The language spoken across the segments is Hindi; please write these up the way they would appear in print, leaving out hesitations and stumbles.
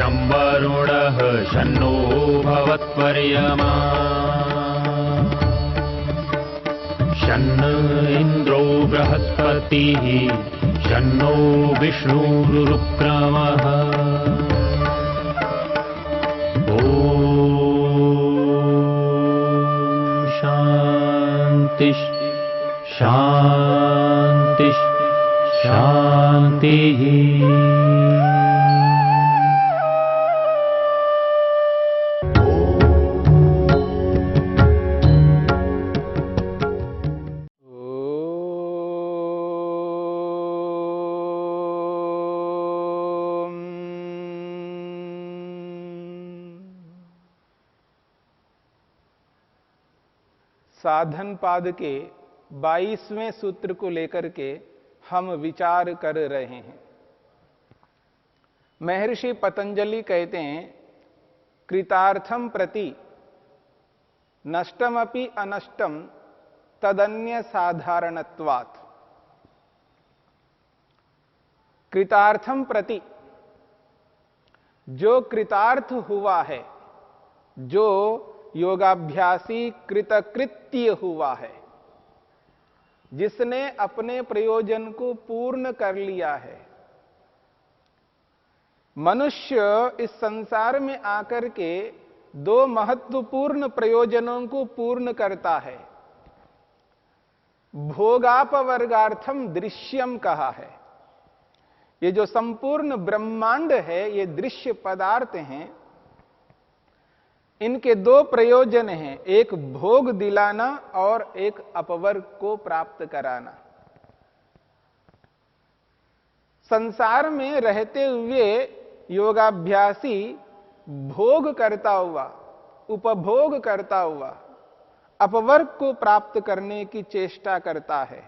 शं वरुणः शन्नो भवत्पर्यमा शन्न इन्द्रो बृहस्पतिः शन्नो विष्णुरुक्रमः ॐ शान्ति शान्ति शान्तिः। साधन पाद के 22वें सूत्र को लेकर के हम विचार कर रहे हैं। महर्षि पतंजलि कहते हैं, कृतार्थम प्रति नष्टमपि अनष्टम तदन्य साधारणत्वात्। कृतार्थम प्रति, जो कृतार्थ हुआ है, जो योगाभ्यासी कृतकृत्य हुआ है, जिसने अपने प्रयोजन को पूर्ण कर लिया है। मनुष्य इस संसार में आकर के दो महत्वपूर्ण प्रयोजनों को पूर्ण करता है। भोगापवर्गार्थम दृश्यम कहा है। ये जो संपूर्ण ब्रह्मांड है, ये दृश्य पदार्थ हैं। इनके दो प्रयोजन हैं, एक भोग दिलाना और एक अपवर्ग को प्राप्त कराना। संसार में रहते हुए योगाभ्यासी भोग करता हुआ, उपभोग करता हुआ अपवर्ग को प्राप्त करने की चेष्टा करता है।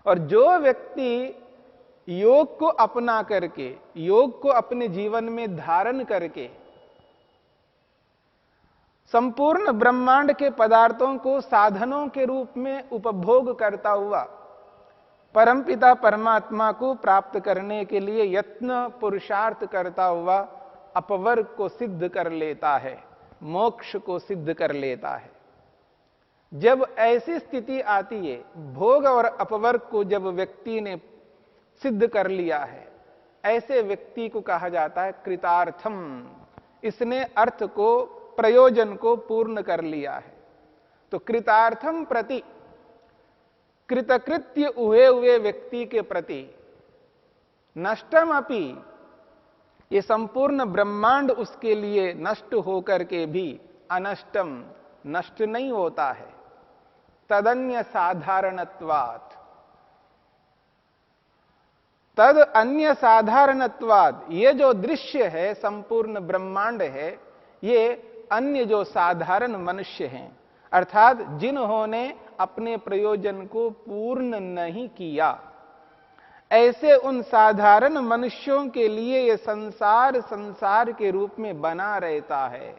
और जो व्यक्ति योग को अपना करके, योग को अपने जीवन में धारण करके संपूर्ण ब्रह्मांड के पदार्थों को साधनों के रूप में उपभोग करता हुआ परमपिता परमात्मा को प्राप्त करने के लिए यत्न पुरुषार्थ करता हुआ अपवर्ग को सिद्ध कर लेता है, मोक्ष को सिद्ध कर लेता है। जब ऐसी स्थिति आती है, भोग और अपवर्ग को जब व्यक्ति ने सिद्ध कर लिया है, ऐसे व्यक्ति को कहा जाता है कृतार्थम। इसने अर्थ को, प्रयोजन को पूर्ण कर लिया है। तो कृतार्थम प्रति, कृतकृत्य हुए व्यक्ति के प्रति, नष्टम अपि, ये संपूर्ण ब्रह्मांड उसके लिए नष्ट होकर के भी अनष्टम, नष्ट नहीं होता है। तदन्य साधारणत्वात्, तद अन्य साधारणत्वाद, ये जो दृश्य है, संपूर्ण ब्रह्मांड है, ये अन्य जो साधारण मनुष्य हैं, अर्थात जिन्होंने अपने प्रयोजन को पूर्ण नहीं किया, ऐसे उन साधारण मनुष्यों के लिए यह संसार संसार के रूप में बना रहता है।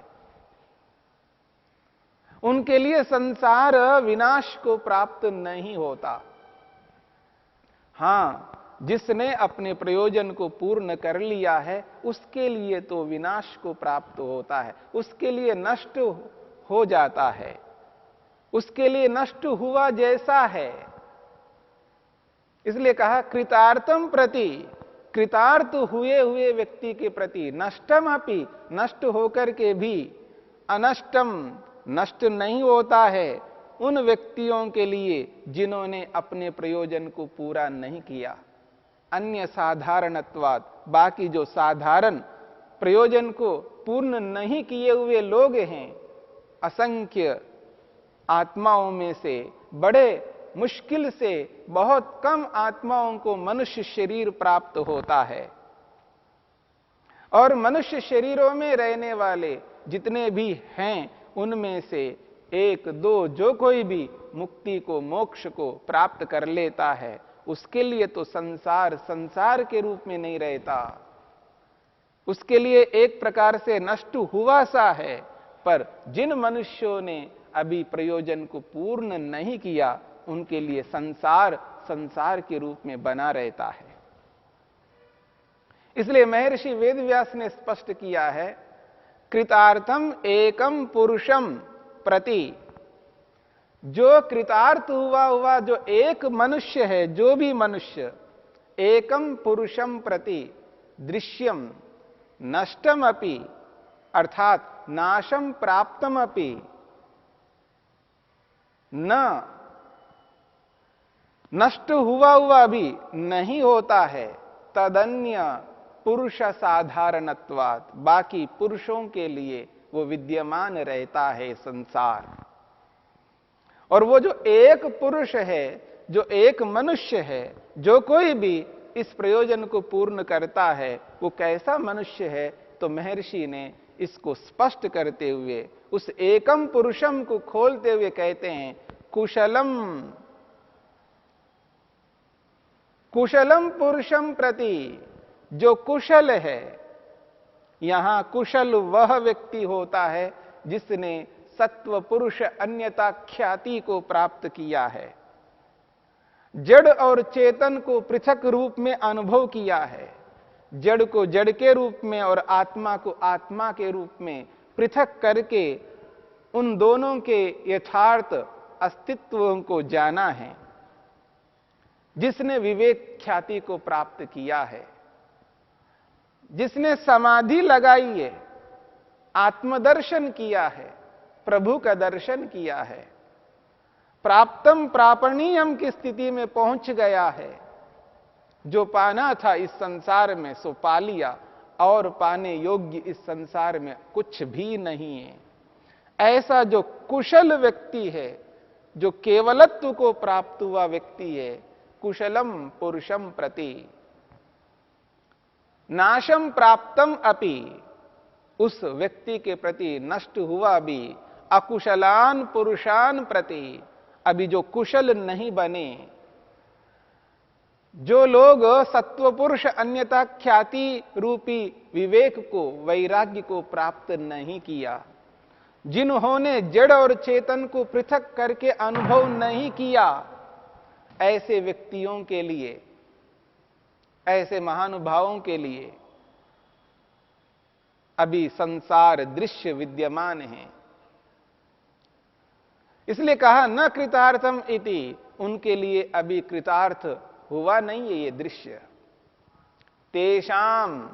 उनके लिए संसार विनाश को प्राप्त नहीं होता। हां, जिसने अपने प्रयोजन को पूर्ण कर लिया है, उसके लिए तो विनाश को प्राप्त होता है, उसके लिए नष्ट हो जाता है, उसके लिए नष्ट हुआ जैसा है। इसलिए कहा कृतार्थम प्रति, कृतार्थ हुए व्यक्ति के प्रति, नष्टम अपि, नष्ट होकर के भी अनष्टम, नष्ट नहीं होता है उन व्यक्तियों के लिए जिन्होंने अपने प्रयोजन को पूरा नहीं किया। अन्य साधारणत्वाद, बाकी जो साधारण प्रयोजन को पूर्ण नहीं किए हुए लोग हैं, असंख्य आत्माओं में से बड़े मुश्किल से बहुत कम आत्माओं को मनुष्य शरीर प्राप्त होता है। और मनुष्य शरीरों में रहने वाले जितने भी हैं, उनमें से एक दो जो कोई भी मुक्ति को, मोक्ष को प्राप्त कर लेता है, उसके लिए तो संसार संसार के रूप में नहीं रहता, उसके लिए एक प्रकार से नष्ट हुआ सा है। पर जिन मनुष्यों ने अभी प्रयोजन को पूर्ण नहीं किया, उनके लिए संसार संसार के रूप में बना रहता है। इसलिए महर्षि वेदव्यास ने स्पष्ट किया है, कृतार्थम एकम पुरुषम प्रति। जो कृतार्थ हुआ जो एक मनुष्य है, जो भी मनुष्य एकम पुरुषम प्रति दृश्यम नष्टम अपि, अर्थात नाशम प्राप्तम अपि न, नष्ट हुआ भी नहीं होता है, तदन्य पुरुष साधारणत्वात्, बाकी पुरुषों के लिए वो विद्यमान रहता है संसार। और वो जो एक पुरुष है, जो एक मनुष्य है, जो कोई भी इस प्रयोजन को पूर्ण करता है, वो कैसा मनुष्य है? तो महर्षि ने इसको स्पष्ट करते हुए उस एकम पुरुषम को खोलते हुए कहते हैं, कुशलम कुशलम पुरुषम प्रति। जो कुशल है, यहां कुशल वह व्यक्ति होता है जिसने सत्व पुरुष अन्यता ख्याति को प्राप्त किया है, जड़ और चेतन को पृथक रूप में अनुभव किया है, जड़ को जड़ के रूप में और आत्मा को आत्मा के रूप में पृथक करके उन दोनों के यथार्थ अस्तित्वों को जाना है, जिसने विवेक ख्याति को प्राप्त किया है, जिसने समाधि लगाई है, आत्मदर्शन किया है, प्रभु का दर्शन किया है, प्राप्तम प्रापणीयम की स्थिति में पहुंच गया है। जो पाना था इस संसार में सो पा लिया, और पाने योग्य इस संसार में कुछ भी नहीं है। ऐसा जो कुशल व्यक्ति है, जो केवलत्व को प्राप्त हुआ व्यक्ति है, कुशलम पुरुषम प्रति नाशम प्राप्तम अपि, उस व्यक्ति के प्रति नष्ट हुआ भी अकुशलान पुरुषान प्रति, अभी जो कुशल नहीं बने, जो लोग सत्व पुरुष अन्यता ख्याति रूपी विवेक को, वैराग्य को प्राप्त नहीं किया, जिन्होंने जड़ और चेतन को पृथक करके अनुभव नहीं किया, ऐसे व्यक्तियों के लिए, ऐसे महानुभावों के लिए अभी संसार दृश्य विद्यमान है। इसलिए कहा न कृतार्थम इति, उनके लिए अभी कृतार्थ हुआ नहीं है ये दृश्य। तेषाम,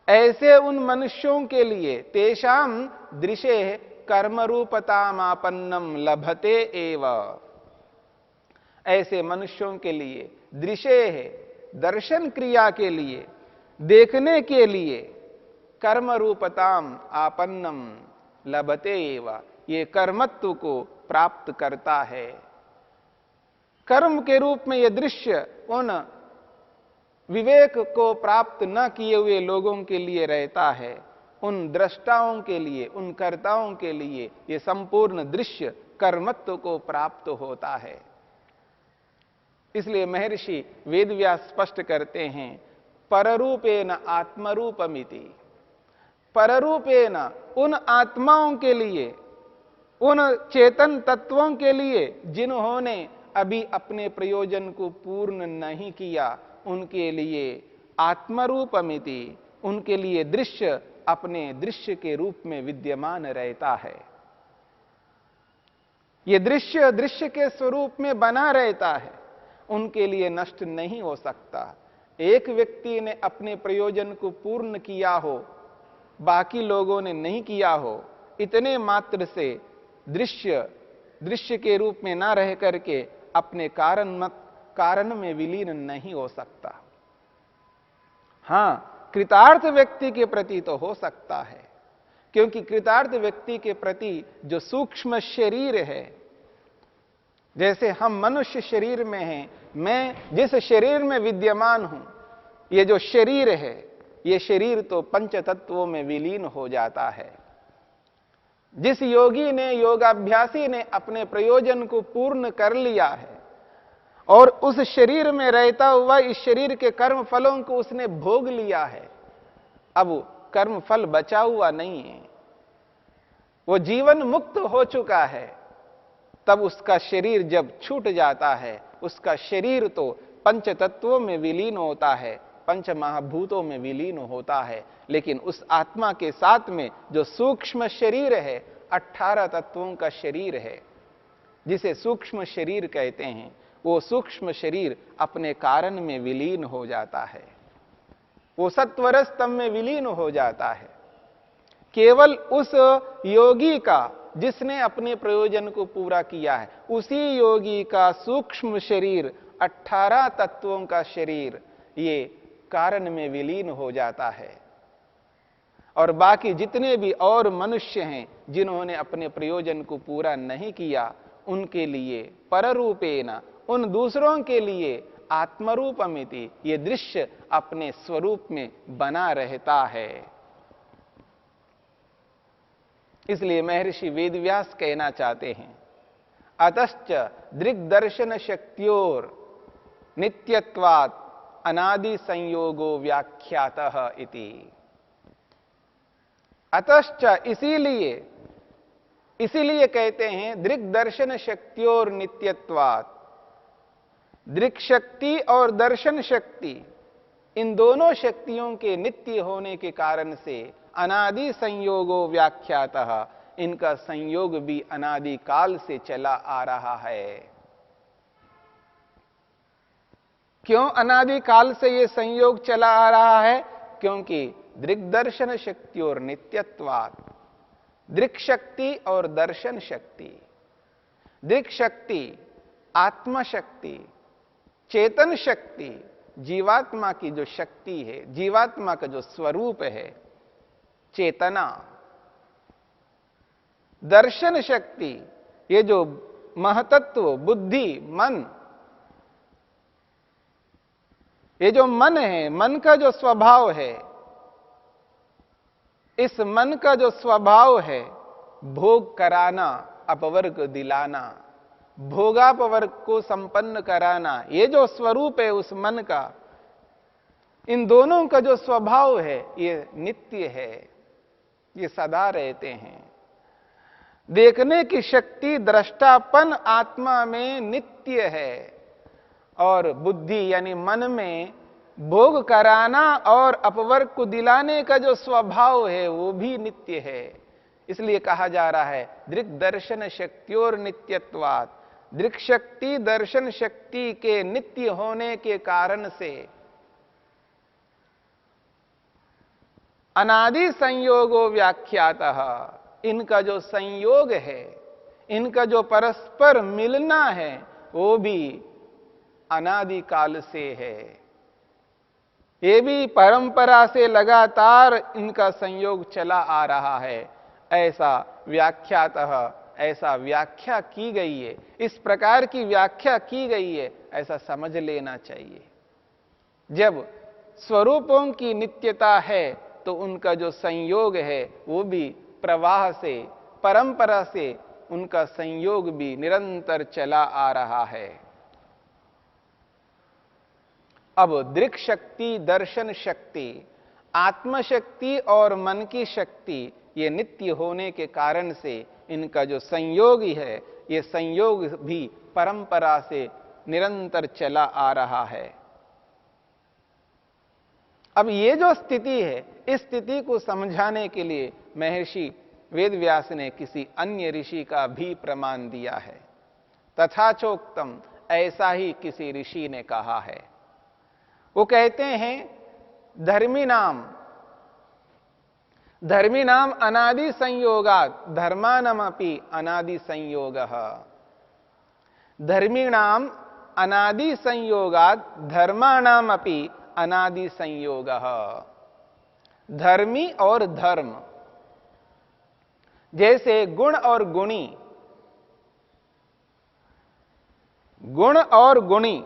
ऐसे उन मनुष्यों के लिए, तेषाम दृशे कर्मरूपतामापन्नम लभते एव, ऐसे मनुष्यों के लिए दृशे है, दर्शन क्रिया के लिए, देखने के लिए, कर्म रूपताम आपन्नम लभते एव, ये कर्मत्व को प्राप्त करता है। कर्म के रूप में यह दृश्य उन विवेक को प्राप्त न किए हुए लोगों के लिए रहता है, उन दृष्टाओं के लिए, उन कर्ताओं के लिए यह संपूर्ण दृश्य कर्मत्व को प्राप्त होता है। इसलिए महर्षि वेदव्यास स्पष्ट करते हैं, पररूपेण आत्मरूपमिति, पररूपेण उन आत्माओं के लिए, उन चेतन तत्वों के लिए जिन्होंने अभी अपने प्रयोजन को पूर्ण नहीं किया, उनके लिए आत्मरूपमिति, उनके लिए दृश्य अपने दृश्य के रूप में विद्यमान रहता है। यह दृश्य दृश्य के स्वरूप में बना रहता है, उनके लिए नष्ट नहीं हो सकता। एक व्यक्ति ने अपने प्रयोजन को पूर्ण किया हो, बाकी लोगों ने नहीं किया हो, इतने मात्र से दृश्य दृश्य के रूप में ना रह करके अपने कारण में विलीन नहीं हो सकता। हां, कृतार्थ व्यक्ति के प्रति तो हो सकता है, क्योंकि कृतार्थ व्यक्ति के प्रति जो सूक्ष्म शरीर है, जैसे हम मनुष्य शरीर में हैं, मैं जिस शरीर में विद्यमान हूं, ये जो शरीर है, ये शरीर तो पंच तत्वों में विलीन हो जाता है। जिस योगी ने, योगाभ्यासी ने अपने प्रयोजन को पूर्ण कर लिया है और उस शरीर में रहता हुआ इस शरीर के कर्म फलों को उसने भोग लिया है, अब कर्म फल बचा हुआ नहीं है, वो जीवन मुक्त हो चुका है। तब उसका शरीर जब छूट जाता है, उसका शरीर तो पंच तत्वों में विलीन होता है, पंच महाभूतों में विलीन होता है, लेकिन उस आत्मा के साथ में जो सूक्ष्म शरीर है, 18 तत्वों का शरीर है, जिसे सूक्ष्म शरीर कहते हैं, वो सूक्ष्म शरीर अपने कारण में विलीन हो जाता है, वो सत्वरस्तम में विलीन हो जाता है। केवल उस योगी का जिसने अपने प्रयोजन को पूरा किया है, उसी योगी का सूक्ष्म शरीर, 18 तत्वों का शरीर, ये कारण में विलीन हो जाता है। और बाकी जितने भी और मनुष्य हैं जिन्होंने अपने प्रयोजन को पूरा नहीं किया, उनके लिए पररूपेण, उन दूसरों के लिए आत्मरूपमिति, ये दृश्य अपने स्वरूप में बना रहता है। इसलिए महर्षि वेदव्यास कहना चाहते हैं, अतश्च दृग्दर्शन शक्त्योर नित्यत्वात् अनादि संयोगो व्याख्यातः इति। अतश्च इसीलिए कहते हैं दृग्दर्शन शक्त्योर नित्यत्वात्, दृक् शक्ति और दर्शन शक्ति, इन दोनों शक्तियों के नित्य होने के कारण से अनादि संयोगो व्याख्यातः, इनका संयोग भी अनादि काल से चला आ रहा है। क्यों अनादि काल से यह संयोग चला आ रहा है? क्योंकि दृग्दर्शन शक्ति और नित्यत्वात्, दृक् शक्ति और दर्शन शक्ति, दृक् शक्ति आत्मशक्ति, चेतन शक्ति, जीवात्मा की जो शक्ति है, जीवात्मा का जो स्वरूप है, चेतना, दर्शन शक्ति, ये जो महतत्व, बुद्धि, मन, ये जो मन है, मन का जो स्वभाव है, इस मन का जो स्वभाव है, भोग कराना, अपवर्ग दिलाना, भोगापवर्ग को संपन्न कराना, ये जो स्वरूप है उस मन का, इन दोनों का जो स्वभाव है ये नित्य है, ये सदा रहते हैं। देखने की शक्ति, दृष्टापन आत्मा में नित्य है, और बुद्धि यानी मन में भोग कराना और अपवर्ग को दिलाने का जो स्वभाव है वो भी नित्य है। इसलिए कहा जा रहा है दृक् दर्शन शक्त्योर नित्यत्वात्, दृक् शक्ति दर्शन शक्ति के नित्य होने के कारण से अनादि संयोगो व्याख्यातः, इनका जो संयोग है, इनका जो परस्पर मिलना है, वो भी अनादि काल से है। ये भी परंपरा से लगातार इनका संयोग चला आ रहा है। ऐसा व्याख्यातः, ऐसा व्याख्या की गई है, इस प्रकार की व्याख्या की गई है, ऐसा समझ लेना चाहिए। जब स्वरूपों की नित्यता है तो उनका जो संयोग है वो भी प्रवाह से, परंपरा से उनका संयोग भी निरंतर चला आ रहा है। अब दृक् शक्ति, दर्शन शक्ति, आत्मशक्ति और मन की शक्ति, ये नित्य होने के कारण से इनका जो संयोग है, ये संयोग भी परंपरा से निरंतर चला आ रहा है। अब ये जो स्थिति है, इस स्थिति को समझाने के लिए महर्षि वेदव्यास ने किसी अन्य ऋषि का भी प्रमाण दिया है। तथाचोक्तम, ऐसा ही किसी ऋषि ने कहा है। वो कहते हैं धर्मिणाम अनादि संयोगात् धर्मानमपि अनादि संयोगः, धर्मिणाम अनादि संयोगात् धर्माणामपि अनादि संयोगः। धर्मी और धर्म, जैसे गुण और गुणी, गुण और गुणी,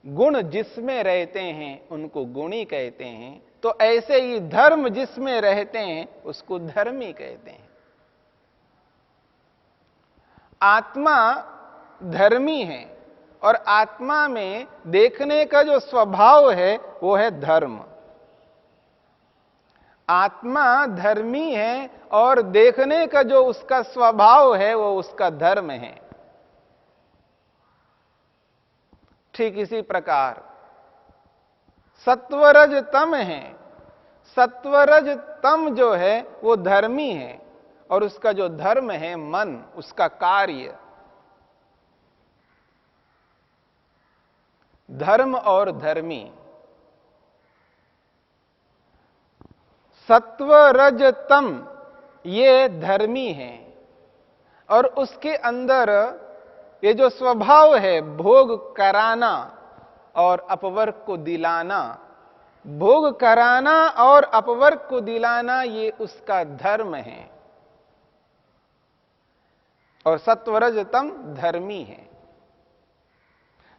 गुण जिसमें रहते हैं उनको गुणी कहते हैं, तो ऐसे ही धर्म जिसमें रहते हैं उसको धर्मी कहते हैं। आत्मा धर्मी है और आत्मा में देखने का जो स्वभाव है वो है धर्म। आत्मा धर्मी है और देखने का जो उसका स्वभाव है वो उसका धर्म है। ठीक इसी प्रकार सत्वरज तम है। सत्वरज तम जो है वो धर्मी है, और उसका जो धर्म है मन, उसका कार्य। धर्म और धर्मी, सत्व रज तम ये धर्मी है, और उसके अंदर ये जो स्वभाव है भोग कराना और अपवर्ग को दिलाना, भोग कराना और अपवर्ग को दिलाना, ये उसका धर्म है। और सत्वरजतम धर्मी है।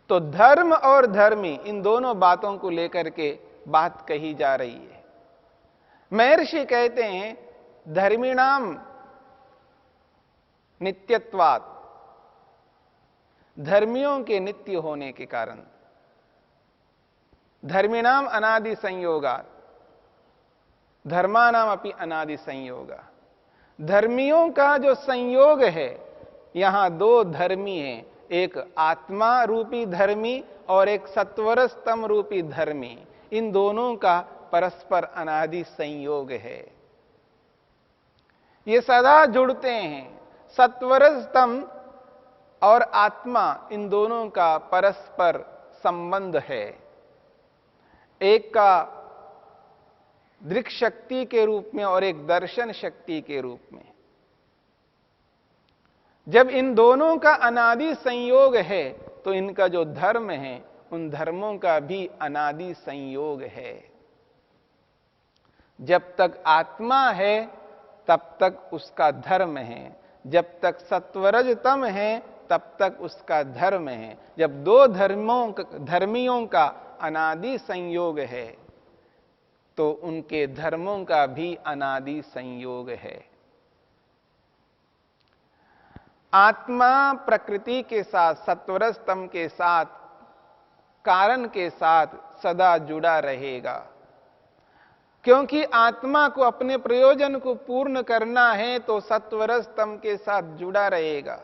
तो धर्म और धर्मी, इन दोनों बातों को लेकर के बात कही जा रही है। महर्षि कहते हैं धर्मिणाम नित्यत्वात्, धर्मियों के नित्य होने के कारण, धर्मिणाम अनादि संयोगात्, धर्मानाम अपि अनादि संयोगा। धर्मियों का जो संयोग है, यहां दो धर्मी हैं, एक आत्मा रूपी धर्मी और एक सत्वरस्तम रूपी धर्मी। इन दोनों का परस्पर अनादि संयोग है, ये सदा जुड़ते हैं। सत्वरस्तम और आत्मा, इन दोनों का परस्पर संबंध है। एक का दृक् शक्ति के रूप में और एक दर्शन शक्ति के रूप में। जब इन दोनों का अनादि संयोग है, तो इनका जो धर्म है, उन धर्मों का भी अनादि संयोग है। जब तक आत्मा है तब तक उसका धर्म है, जब तक सत्वरजतम है तब तक उसका धर्म है। जब दो धर्मियों का अनादि संयोग है, तो उनके धर्मों का भी अनादि संयोग है। आत्मा प्रकृति के साथ, सत्वरजतम के साथ, कारण के साथ सदा जुड़ा रहेगा, क्योंकि आत्मा को अपने प्रयोजन को पूर्ण करना है, तो सत्वरजतम के साथ जुड़ा रहेगा।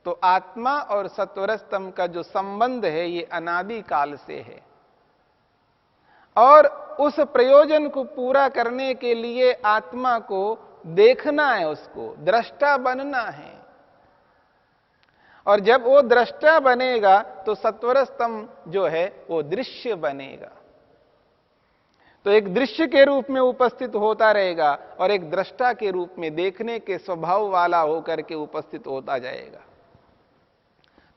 तो आत्मा और सत्वरजतम का जो संबंध है, ये अनादि काल से है, और उस प्रयोजन को पूरा करने के लिए आत्मा को देखना है, उसको दृष्टा बनना है। और जब वो दृष्टा बनेगा, तो सत्वरजतम जो है वो दृश्य बनेगा। तो एक दृश्य के रूप में उपस्थित होता रहेगा, और एक दृष्टा के रूप में देखने के स्वभाव वाला होकर के उपस्थित होता जाएगा।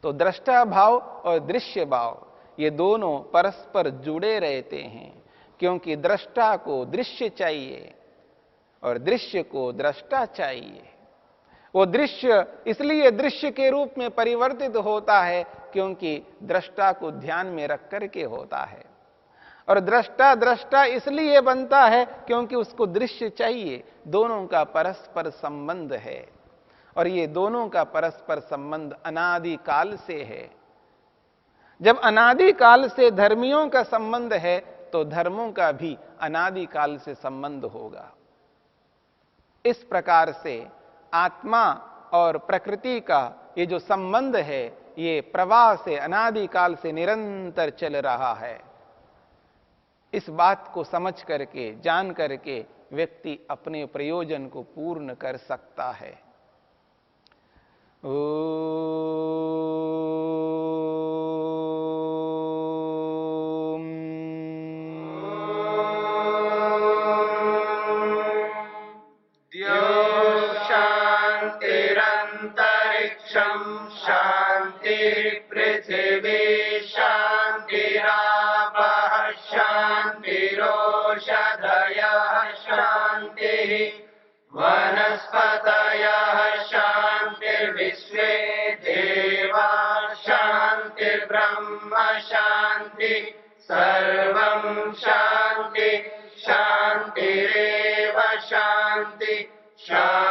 तो दृष्टा भाव और दृश्य भाव, ये दोनों परस्पर जुड़े रहते हैं, क्योंकि दृष्टा को दृश्य चाहिए और दृश्य को दृष्टा चाहिए। वो दृश्य इसलिए दृश्य के रूप में परिवर्तित होता है, क्योंकि दृष्टा को ध्यान में रख करके होता है, और दृष्टा दृष्टा इसलिए बनता है क्योंकि उसको दृश्य चाहिए। दोनों का परस्पर संबंध है, और ये दोनों का परस्पर संबंध अनादि काल से है। जब अनादि काल से धर्मियों का संबंध है, तो धर्मों का भी अनादि काल से संबंध होगा। इस प्रकार से आत्मा और प्रकृति का ये जो संबंध है, ये प्रवाह से, अनादि काल से निरंतर चल रहा है। इस बात को समझ करके, जान करके व्यक्ति अपने प्रयोजन को पूर्ण कर सकता है। शांतिरंतरिक्षं शांति पृथिवी शांतिरापः शांतिरोषधयः शांतिः वनस्पतयः शांतिर्विश्वे देवा शांतिर्ब्रह्म शांति सर्वं शांति शांतिरेव शांति शांति